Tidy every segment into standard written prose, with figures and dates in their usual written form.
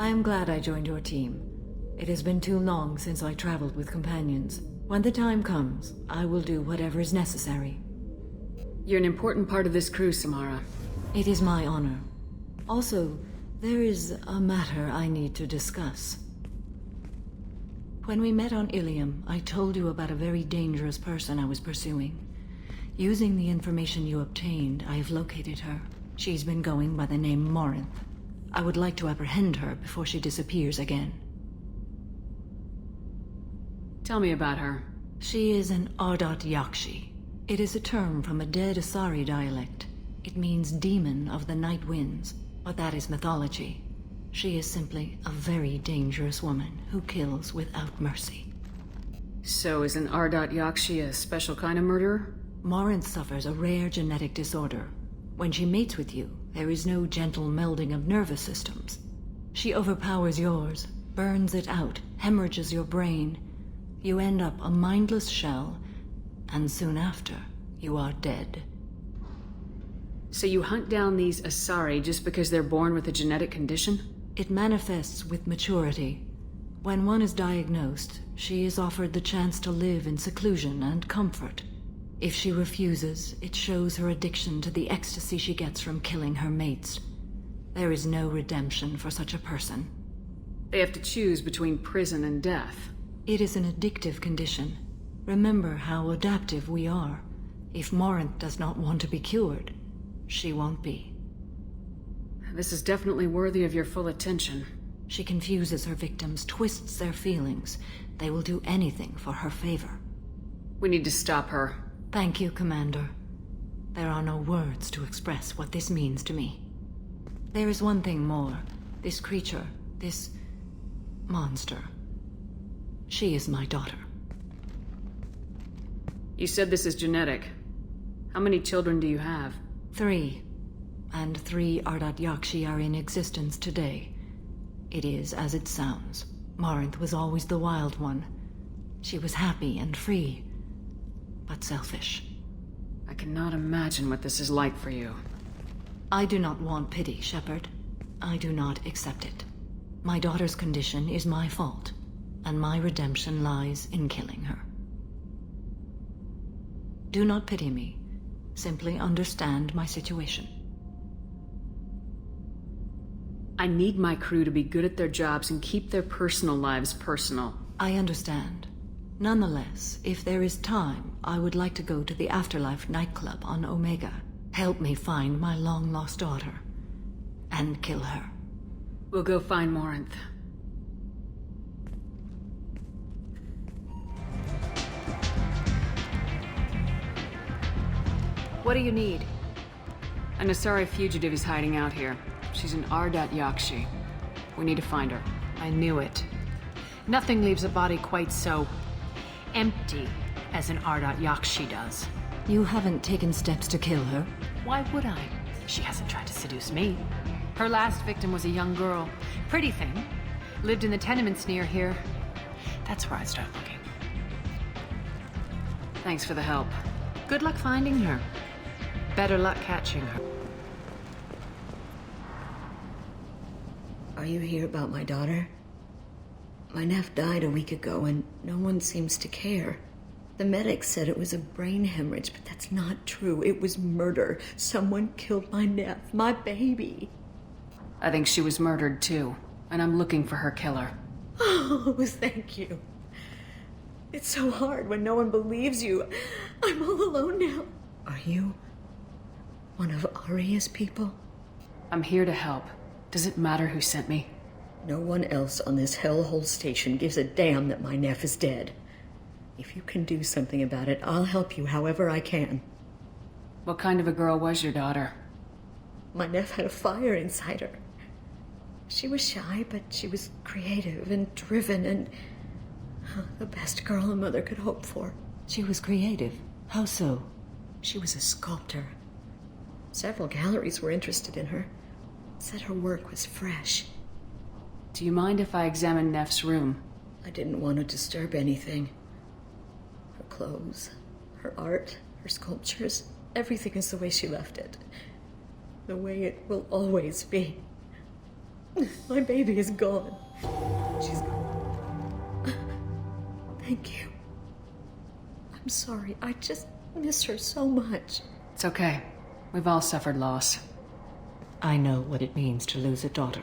I am glad I joined your team. It has been too long since I traveled with companions. When the time comes, I will do whatever is necessary. You're an important part of this crew, Samara. It is my honor. Also, there is a matter I need to discuss. When we met on Ilium, I told you about a very dangerous person I was pursuing. Using the information you obtained, I have located her. She's been going by the name Morinth. I would like to apprehend her before she disappears again. Tell me about her. She is an Ardot Yakshi. It is a term from a dead Asari dialect. It means demon of the night winds, but that is mythology. She is simply a very dangerous woman who kills without mercy. So is an Ardot Yakshi a special kind of murderer? Morinth suffers a rare genetic disorder. When she mates with you, there is no gentle melding of nervous systems. She overpowers yours, burns it out, hemorrhages your brain. You end up a mindless shell, and soon after, you are dead. So you hunt down these Asari just because they're born with a genetic condition? It manifests with maturity. When one is diagnosed, she is offered the chance to live in seclusion and comfort. If she refuses, it shows her addiction to the ecstasy she gets from killing her mates. There is no redemption for such a person. They have to choose between prison and death. It is an addictive condition. Remember how adaptive we are. If Morinth does not want to be cured, she won't be. This is definitely worthy of your full attention. She confuses her victims, twists their feelings. They will do anything for her favor. We need to stop her. Thank you, Commander. There are no words to express what this means to me. There is one thing more. This creature, this monster. She is my daughter. You said this is genetic. How many children do you have? 3. And 3 Ardot Yakshi are in existence today. It is as it sounds. Morinth was always the wild one. She was happy and free, but selfish. I cannot imagine what this is like for you. I do not want pity, Shepard. I do not accept it. My daughter's condition is my fault, and my redemption lies in killing her. Do not pity me. Simply understand my situation. I need my crew to be good at their jobs and keep their personal lives personal. I understand. Nonetheless, if there is time, I would like to go to the Afterlife nightclub on Omega. Help me find my long-lost daughter, and kill her. We'll go find Morinth. What do you need? An Asari fugitive is hiding out here. She's an Ardot Yakshi. We need to find her. I knew it. Nothing leaves a body quite so empty as an Ardot Yakshi does. You haven't taken steps to kill her? Why would I? She hasn't tried to seduce me. Her last victim was a young girl. Pretty thing. Lived in the tenements near here. That's where I'd start looking. Thanks for the help. Good luck finding her. Better luck catching her. Are you here about my daughter? My nephew died a week ago and no one seems to care. The medics said it was a brain hemorrhage, but that's not true. It was murder. Someone killed my nephew, my baby. I think she was murdered too, and I'm looking for her killer. Oh, thank you. It's so hard when no one believes you. I'm all alone now. Are you one of Aria's people? I'm here to help. Does it matter who sent me? No one else on this hellhole station gives a damn that my nephew is dead. If you can do something about it, I'll help you however I can. What kind of a girl was your daughter? My nephew had a fire inside her. She was shy, but she was creative and driven and the best girl a mother could hope for. She was creative. How so? She was a sculptor. Several galleries were interested in her. Said her work was fresh. Do you mind if I examine Neff's room? I didn't want to disturb anything. Her clothes, her art, her sculptures, everything is the way she left it. The way it will always be. My baby is gone. She's gone. Thank you. I'm sorry. I just miss her so much. It's okay. We've all suffered loss. I know what it means to lose a daughter.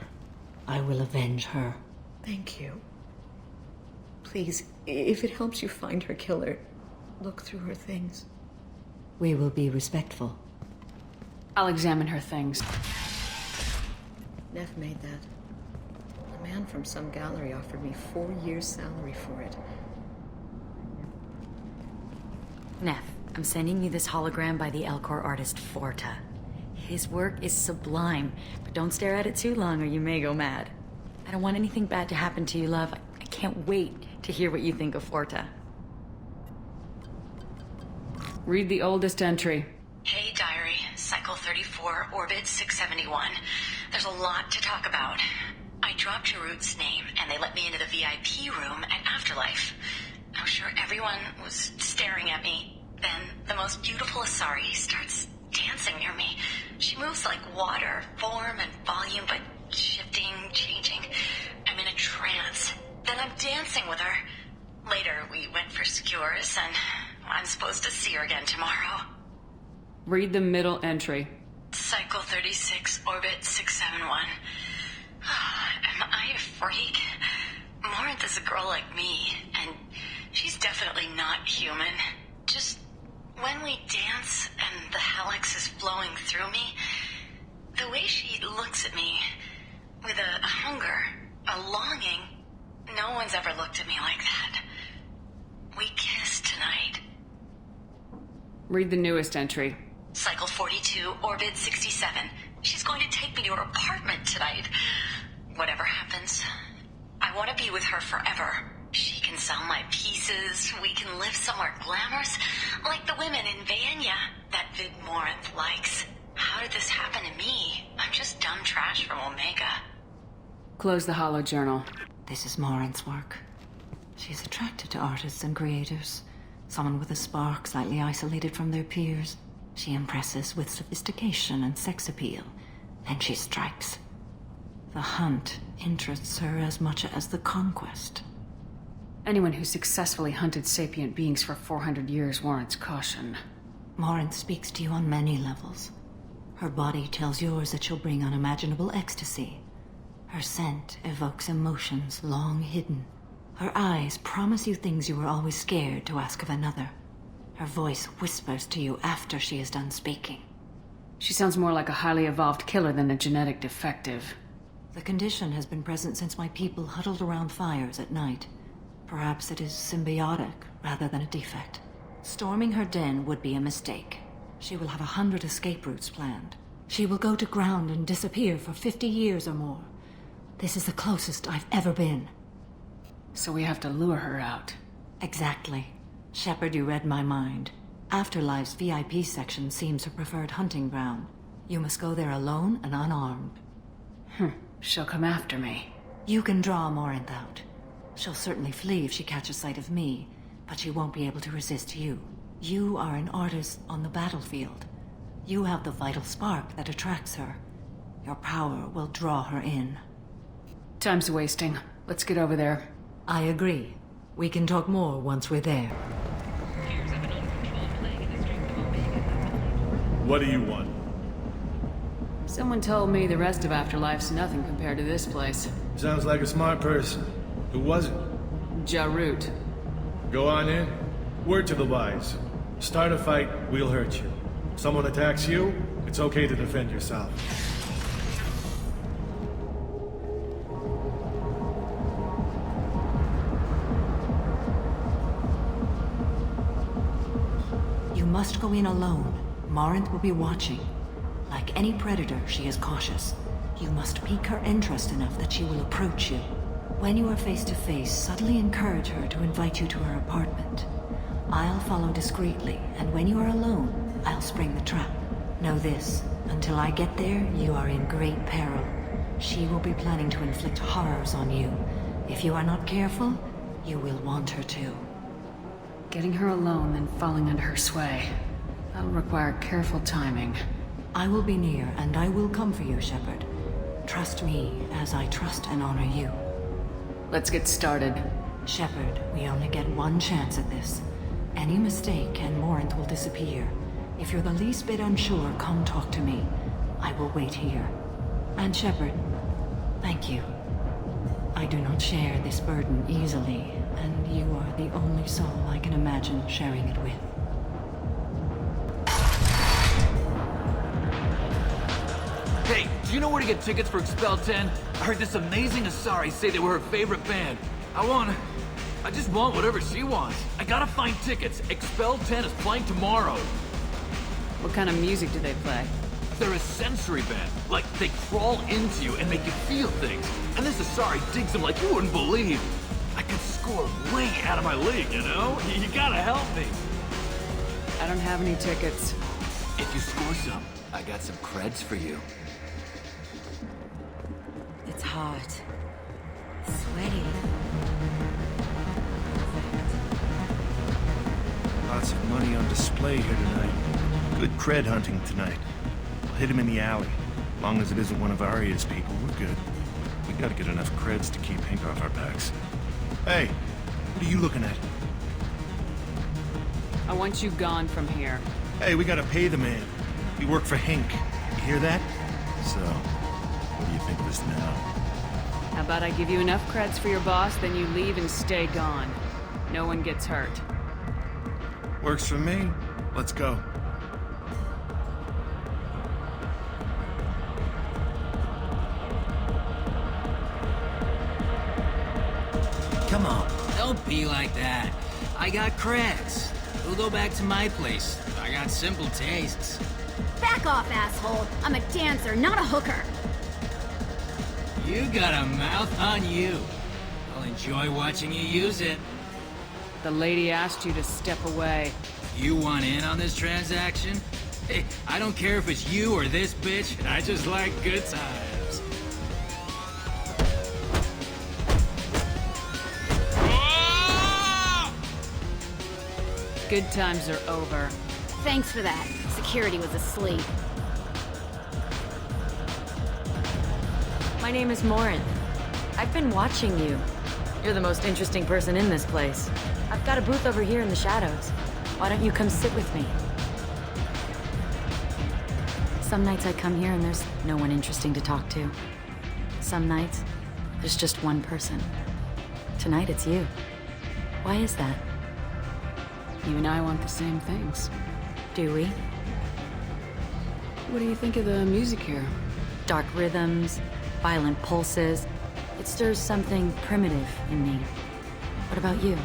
I will avenge her. Thank you. Please, if it helps you find her killer, look through her things. We will be respectful. I'll examine her things. Neff made that. A man from some gallery offered me 4 years' salary for it. Neff, I'm sending you this hologram by the Elcor artist Forta. His work is sublime, but don't stare at it too long or you may go mad. I don't want anything bad to happen to you, love. I can't wait to hear what you think of Forta. Read the oldest entry. Hey, Diary. Cycle 34, Orbit 671. There's a lot to talk about. I dropped Jarut's name, and they let me into the VIP room at Afterlife. I'm sure everyone was staring at me. Then the most beautiful Asari starts dancing near me. She moves like water, form and volume, but shifting, changing. I'm in a trance. Then I'm dancing with her. Later, we went for skewers, and I'm supposed to see her again tomorrow. Read the middle entry. Cycle 36, Orbit 671. Am I a freak? Morinth is a girl like me, and she's definitely not human. Just when we dance and the helix is flowing through me, the way she looks at me with a hunger, a longing, no one's ever looked at me like that. We kissed tonight. Read the newest entry. Cycle 42, Orbit 67. She's going to take me to her apartment tonight. Whatever happens, I want to be with her forever. She can sell my pieces. We can live somewhere glamorous, like the women in Vanya that Vid Morinth likes. How did this happen to me? I'm just dumb trash from Omega. Close the holo journal. This is Morinth's work. She's attracted to artists and creators. Someone with a spark, slightly isolated from their peers. She impresses with sophistication and sex appeal. Then she strikes. The hunt interests her as much as the conquest. Anyone who successfully hunted sapient beings for 400 years warrants caution. Morinth speaks to you on many levels. Her body tells yours that she'll bring unimaginable ecstasy. Her scent evokes emotions long hidden. Her eyes promise you things you were always scared to ask of another. Her voice whispers to you after she is done speaking. She sounds more like a highly evolved killer than a genetic defective. The condition has been present since my people huddled around fires at night. Perhaps it is symbiotic rather than a defect. Storming her den would be a mistake. She will have 100 escape routes planned. She will go to ground and disappear for 50 years or more. This is the closest I've ever been. So we have to lure her out. Exactly. Shepard, you read my mind. Afterlife's VIP section seems her preferred hunting ground. You must go there alone and unarmed. She'll come after me. You can draw Morinth out. She'll certainly flee if she catches sight of me, but she won't be able to resist you. You are an artist on the battlefield. You have the vital spark that attracts her. Your power will draw her in. Time's wasting. Let's get over there. I agree. We can talk more once we're there. What do you want? Someone told me the rest of Afterlife's nothing compared to this place. Sounds like a smart person. Who was it? Jarut. Go on in. Word to the wise. Start a fight, we'll hurt you. Someone attacks you, it's okay to defend yourself. You must go in alone. Morinth will be watching. Like any predator, she is cautious. You must pique her interest enough that she will approach you. When you are face to face, subtly encourage her to invite you to her apartment. I'll follow discreetly, and when you are alone, I'll spring the trap. Know this, until I get there, you are in great peril. She will be planning to inflict horrors on you. If you are not careful, you will want her to. Getting her alone, then falling under her sway. That'll require careful timing. I will be near, and I will come for you, Shepard. Trust me as I trust and honor you. Let's get started. Shepard, we only get one chance at this. Any mistake and Morinth will disappear. If you're the least bit unsure, come talk to me. I will wait here. And Shepard, thank you. I do not share this burden easily, and you are the only soul I can imagine sharing it with. Hey, do you know where to get tickets for Expel 10? I heard this amazing Asari say they were her favorite band. I just want whatever she wants. I gotta find tickets. Expel 10 is playing tomorrow. What kind of music do they play? They're a sensory band. Like, they crawl into you and make you feel things. And this Asari digs them like you wouldn't believe. I could score way out of my league, you know? You gotta help me. I don't have any tickets. If you score some, I got some creds for you. It's hot. Sweaty. Lots of money on display here tonight. Good cred hunting tonight. We'll hit him in the alley. As long as it isn't one of Arya's people, we're good. We gotta get enough creds to keep Hank off our backs. Hey, what are you looking at? I want you gone from here. Hey, we gotta pay the man. We work for Hank. You hear that? So, what do you think of us now? How about I give you enough creds for your boss, then you leave and stay gone. No one gets hurt. Works for me. Let's go. Come on, don't be like that. I got creds. We'll go back to my place. I got simple tastes. Back off, asshole. I'm a dancer, not a hooker. You got a mouth on you. I'll enjoy watching you use it. The lady asked you to step away. You want in on this transaction? Hey, I don't care if it's you or this bitch. I just like good times. Good times are over. Thanks for that. Security was asleep. My name is Morinth. I've been watching you. You're the most interesting person in this place. I've got a booth over here in the shadows. Why don't you come sit with me? Some nights I come here and there's no one interesting to talk to. Some nights, there's just one person. Tonight it's you. Why is that? You and I want the same things. Do we? What do you think of the music here? Dark rhythms, violent pulses. It stirs something primitive in me. What about you?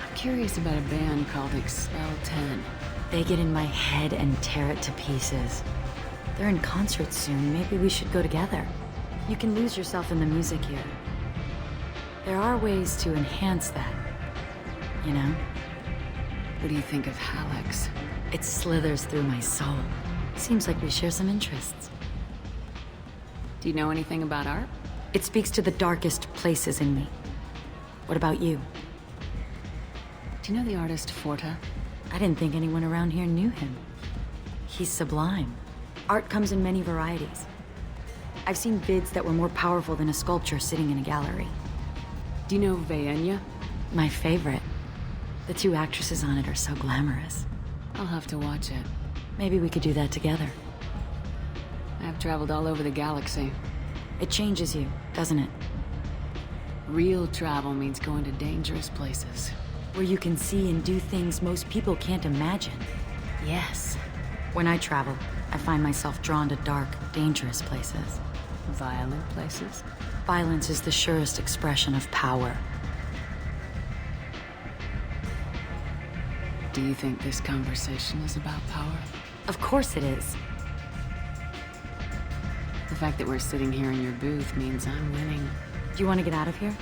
I'm curious about a band called Expel 10. They get in my head and tear it to pieces. They're in concert soon. Maybe we should go together. You can lose yourself in the music here. There are ways to enhance that, you know? What do you think of Hallex? It slithers through my soul. Seems like we share some interests. Do you know anything about art? It speaks to the darkest places in me. What about you? Do you know the artist Forta? I didn't think anyone around here knew him. He's sublime. Art comes in many varieties. I've seen bids that were more powerful than a sculpture sitting in a gallery. Do you know Vaenya? My favorite. The two actresses on it are so glamorous. I'll have to watch it. Maybe we could do that together. I've traveled all over the galaxy. It changes you, doesn't it? Real travel means going to dangerous places. Where you can see and do things most people can't imagine. Yes. When I travel, I find myself drawn to dark, dangerous places. Violent places? Violence is the surest expression of power. Do you think this conversation is about power? Of course it is. The fact that we're sitting here in your booth means I'm winning. Do you want to get out of here?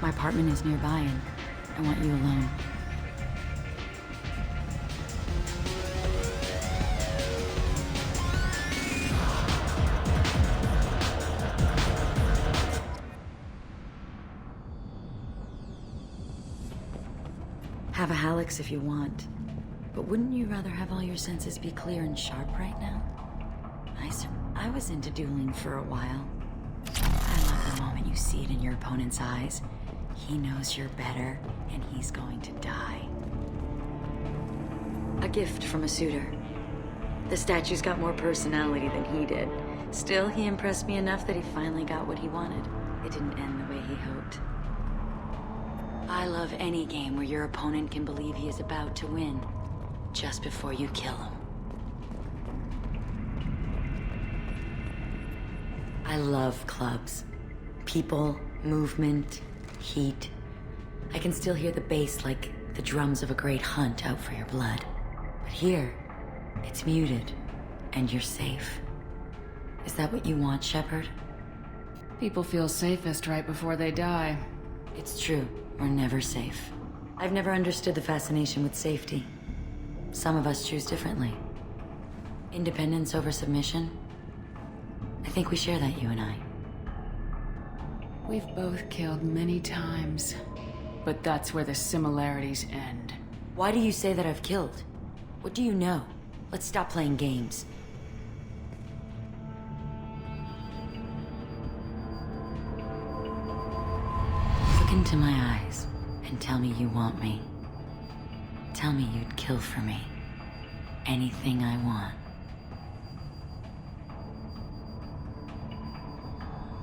My apartment is nearby and I want you alone. Have a Hallex if you want. But wouldn't you rather have all your senses be clear and sharp right now? I was into dueling for a while. I love the moment you see it in your opponent's eyes. He knows you're better, and he's going to die. A gift from a suitor. The statue's got more personality than he did. Still, he impressed me enough that he finally got what he wanted. It didn't end the way he hoped. I love any game where your opponent can believe he is about to win, just before you kill him. I love clubs. People, movement, heat. I can still hear the bass like the drums of a great hunt out for your blood. But here, it's muted, and you're safe. Is that what you want, Shepard? People feel safest right before they die. It's true. We're never safe. I've never understood the fascination with safety. Some of us choose differently. Independence over submission? I think we share that, you and I. We've both killed many times, but that's where the similarities end. Why do you say that I've killed? What do you know? Let's stop playing games. Look into my eyes and tell me you want me. Tell me you'd kill for me. Anything I want.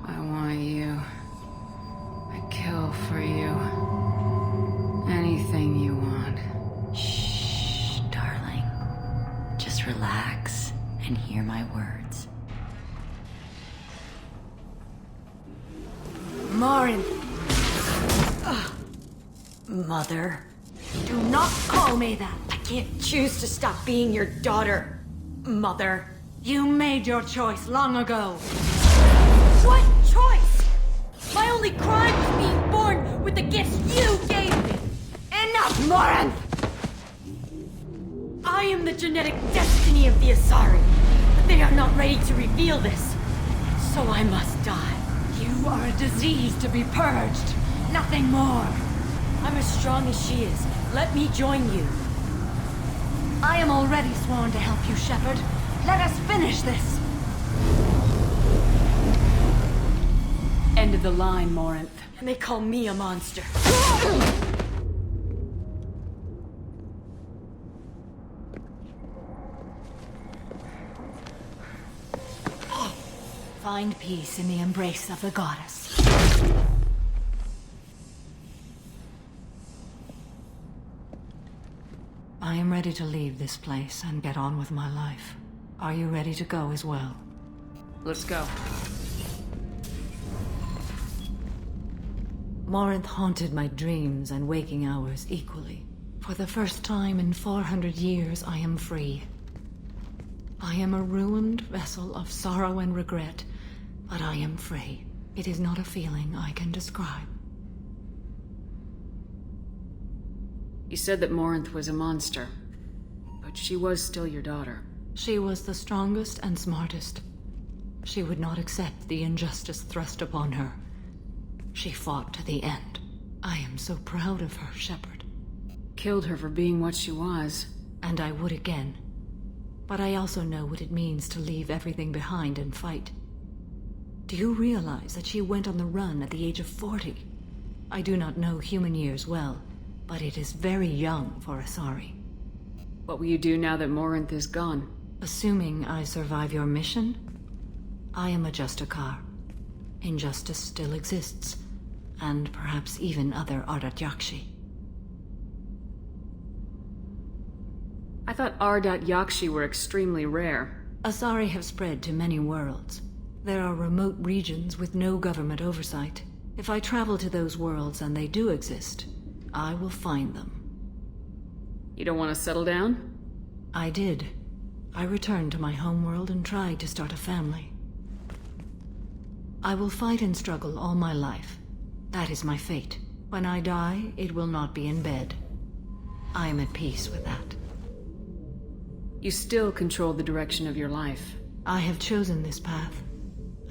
I want you. I'd kill for you. Anything you want. Shh, darling. Just relax and hear my words. Morin, Mother. do not call me that. I can't choose to stop being your daughter, Mother. You made your choice long ago. What choice? My only crime was being born with the gifts you gave me. Enough, Morin! I am the genetic destiny of the Asari, but they are not ready to reveal this. So I must die. You are a disease to be purged. Nothing more. I'm as strong as she is. Let me join you. I am already sworn to help you, Shepard. Let us finish this. End of the line, Morinth. And they call me a monster. Find peace in the embrace of the goddess. I am ready to leave this place and get on with my life. Are you ready to go as well? Let's go. Morinth haunted my dreams and waking hours equally. For the first time in 400 years, I am free. I am a ruined vessel of sorrow and regret, but I am free. It is not a feeling I can describe. You said that Morinth was a monster, but she was still your daughter. She was the strongest and smartest. She would not accept the injustice thrust upon her. She fought to the end. I am so proud of her, Shepard. Killed her for being what she was. And I would again. But I also know what it means to leave everything behind and fight. Do you realize that she went on the run at the age of 40? I do not know human years well, but it is very young for Asari. What will you do now that Morinth is gone? Assuming I survive your mission, I am a Justicar. Injustice still exists, and perhaps even other Ardat-Yakshi. I thought Ardat-Yakshi were extremely rare. Asari have spread to many worlds. There are remote regions with no government oversight. If I travel to those worlds and they do exist, I will find them. You don't want to settle down? I did. I returned to my homeworld and tried to start a family. I will fight and struggle all my life. That is my fate. When I die, it will not be in bed. I am at peace with that. You still control the direction of your life. I have chosen this path.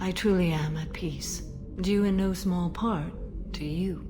I truly am at peace, due in no small part to you.